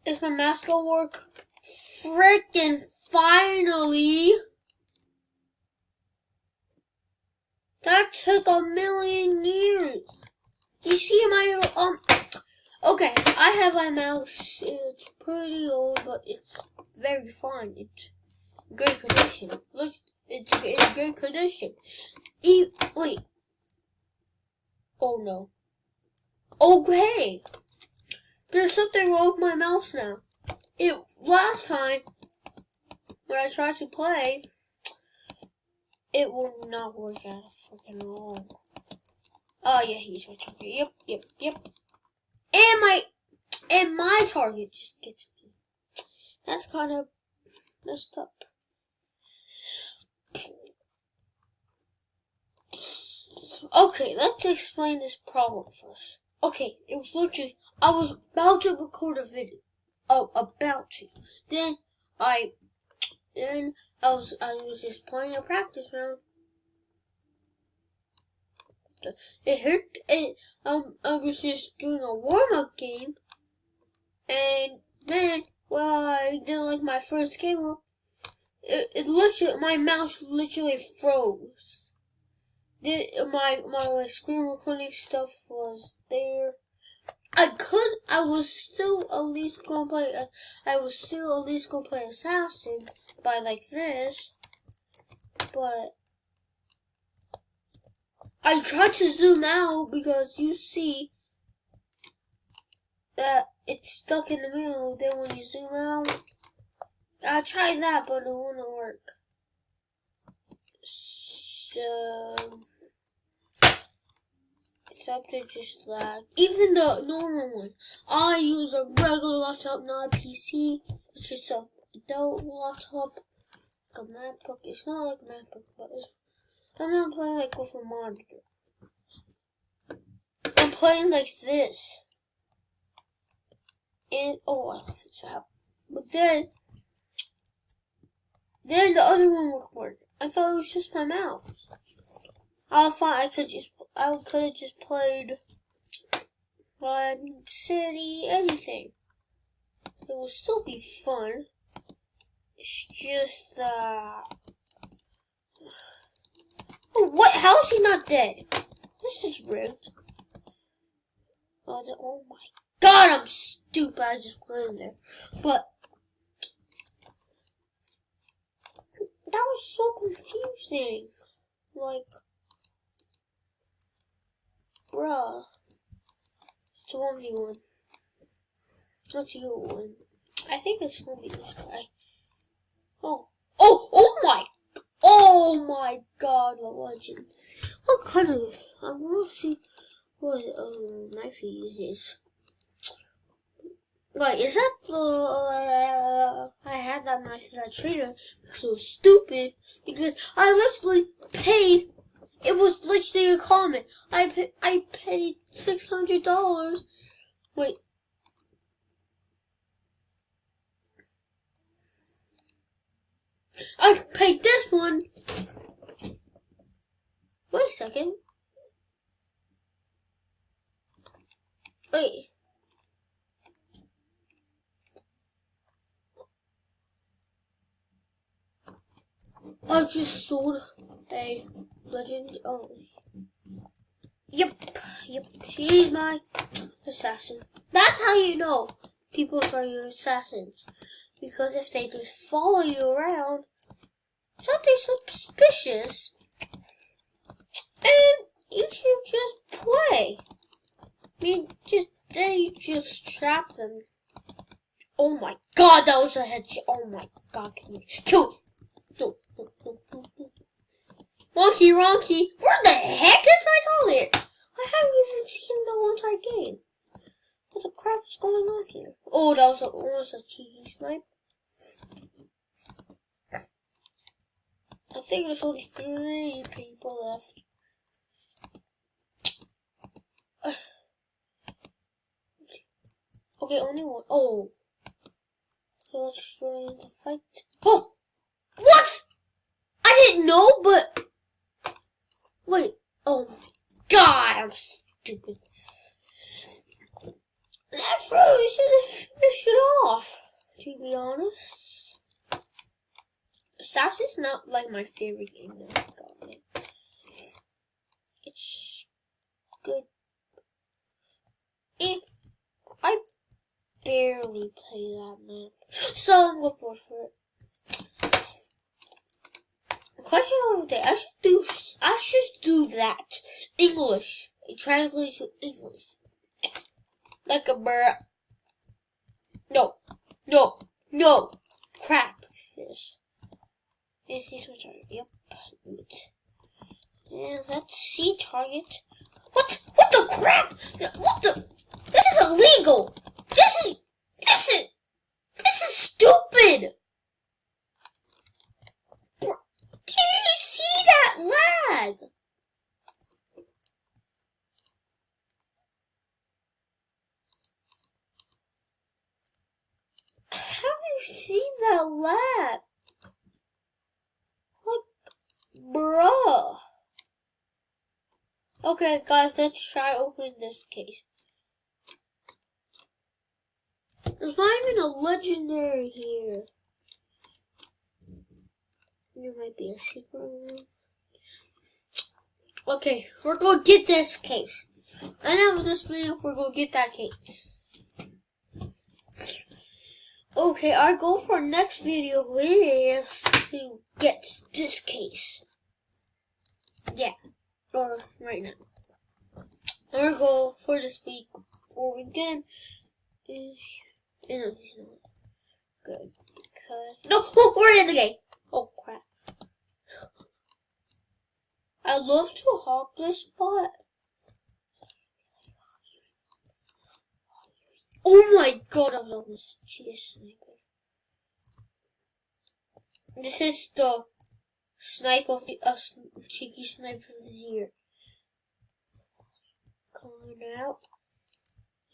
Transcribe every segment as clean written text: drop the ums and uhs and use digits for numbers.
Is my mouse gonna work? Frickin' finally! That took 1,000,000 years. You see my, okay, I have my mouse. It's pretty old, but it's very fine. It's great condition. Look, it's in great condition. Wait. Oh no. Okay. There's something wrong with my mouse now. Last time, when I tried to play, it will not work out fucking all. Oh yeah, he's right here. Yep. And my target just gets me. That's kind of messed up. Okay, let's explain this problem first. Okay, it was literally, I was about to record a video. Then I was just playing a practice round. It hurt. I was just doing a warm-up game, and then I did like my first game. It literally, my mouse literally froze. My screen recording stuff was there. I was still at least gonna play Assassin by like this, but I tried to zoom out because you see that it's stuck in the middle. Then when you zoom out, I tried that, but it wouldn't work. So something just lagged. Even the normal one. I use a regular laptop, not a PC. It's just a adult laptop, like a MacBook. It's not like a MacBook, but I'm not playing like with a monitor. I'm playing like this. And I left this out. But then the other one would work. I thought it was just my mouse. I thought I could have just played City, anything. It would still be fun. It's just that. Oh, what? How is he not dead? This is rigged. Oh my God, I'm stupid. I just went in there. But that was so confusing. Like, bruh. It's a 1v1. Not you one. I think it's gonna be this guy. Oh my God, the legend. What kind of, I'm gonna see what knife he uses. Wait, is that the, I had that knife that I traded because it was stupid, because I literally paid, it was literally a comment. I paid $600. Wait. I paid this one. Wait a second. Wait. I just sold a legend only. Yep. She's my assassin. That's how you know people are your assassins. Because if they just follow you around, something suspicious, and you should just play. I mean, they just trap them. Oh my God, that was a headshot. Oh my God, can you kill it? No. Wonky. Where the heck is my target? I haven't even seen the ones I gained. What the crap is going on here? Oh, that was almost a cheeky snipe. I think there's only 3 people left. Okay, only one. Oh. Okay, let's join the fight. Oh! What? I didn't know, but... Wait. Oh my God, I'm stupid. That froze. You should have finished it off. honest, SAS is not like my favorite game that I got it. It's good. And I barely play that map. So I'm going for it. Question of the day. I should do that. English. It translates to English. Like a bruh. No. Crap. Fish. And here's my target. Yep. And let's see target. What the crap? What the? This is illegal. This is stupid. Can you see that lag? Have you seen that lag? Like, bruh. Okay, guys, let's try opening this case. There's not even a legendary here. There might be a secret room. Okay, we're gonna get this case. And after this video, we're gonna get that case. Okay, our goal for next video is to get this case. Yeah, or right now. Our goal for this week or weekend is good because we're in the game. Oh crap! I love to hog this spot. Oh my god, I was almost cheese sniper. This is the snipe of the cheeky sniper of the year. Coming out.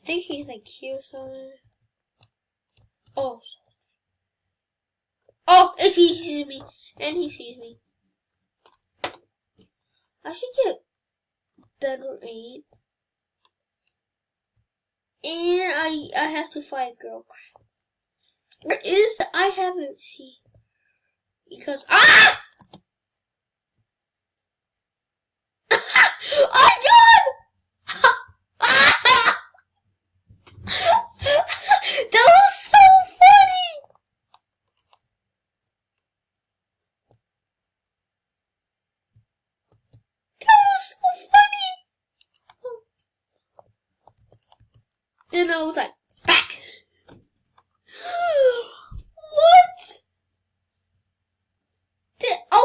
I think he's like here somewhere. Oh, and he sees me, I should get better aim. And I have to fight girl crap. I haven't seen because I got that was so funny. That was so funny. Then I was like, back. What?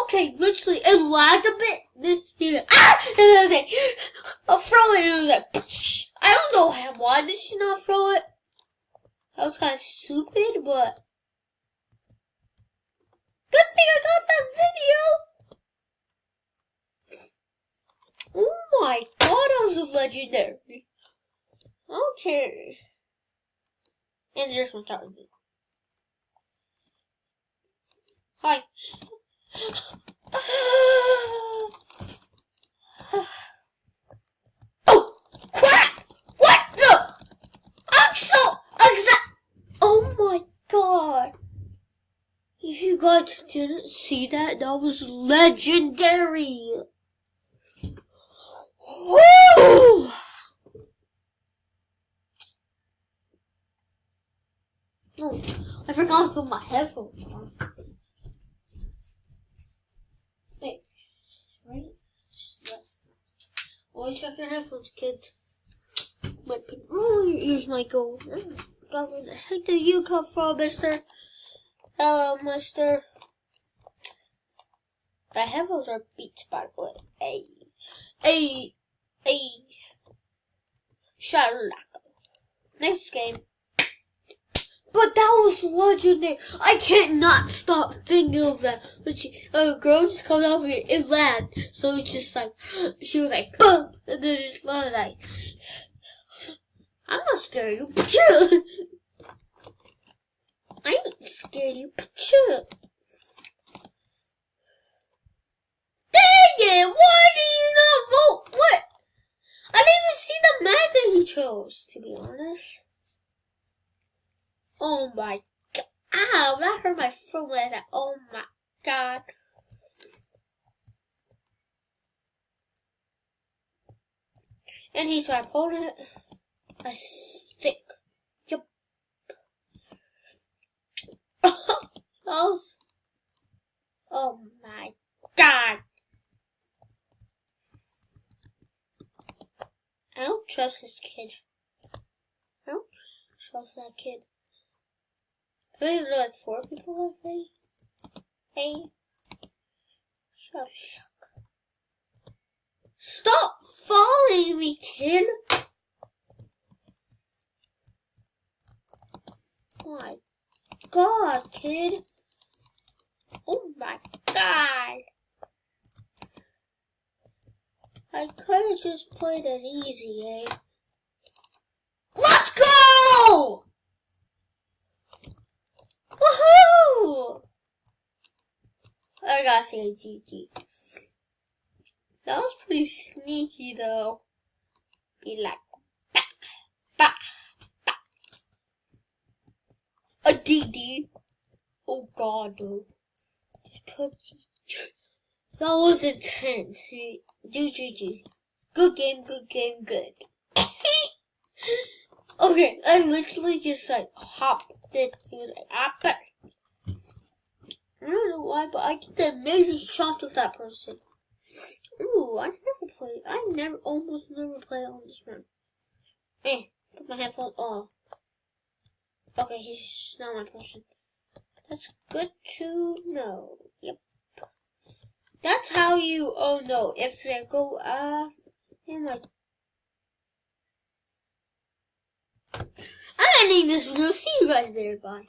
Okay, literally, it lagged a bit. Then and I was like, I'll throw it. And it was like, I don't know why did she not throw it. That was kind of stupid, but good thing I got that video. Oh my god, that was a legendary. Okay. And there's my target. Hi. Oh crap! What the? I'm so oh my god. If you guys didn't see that, that was legendary. Woo! Oh, I forgot to put my headphones on. Wait, right? Just left. Always check your headphones, kids. Your ears might go. God, where the heck did you come from, mister? Hello, mister. My headphones are Beats, by the way. Hey. Shalaka. Next game. But that was legendary. I can't not stop thinking of that. A girl just comes out of it. It lagged. So it's just like, she was like, boom. And then it's like, I'm not scared of you. I ain't scared of you. Dang it. Why do you not vote? What? I didn't even see the map that he chose, to be honest. Oh my god. Ow, that hurt my foot when I said, oh my god. And he's my opponent. I think. Yep. Oh my god. I don't trust this kid. I don't trust that kid. I think there are like 4 people that way. Hey. Shut up. Stop following me, kid. Oh my god, kid. Oh my god. I could have just played it easy, eh? Let's go! Woohoo! I gotta say GG. That was pretty sneaky though. Be like, bah, bah, bah. A DD. Oh god, no. That was intense. GG. Good game, good. Okay, I literally just like hopped it. He was like, I don't know why, but I get the amazing shot of that person. Ooh, I've never played. Almost never played on this map. Put my headphones off. Okay, he's not my person. That's good to know. Yep. That's how you, oh no, if they go, I'm ending this video. See you guys there. Bye.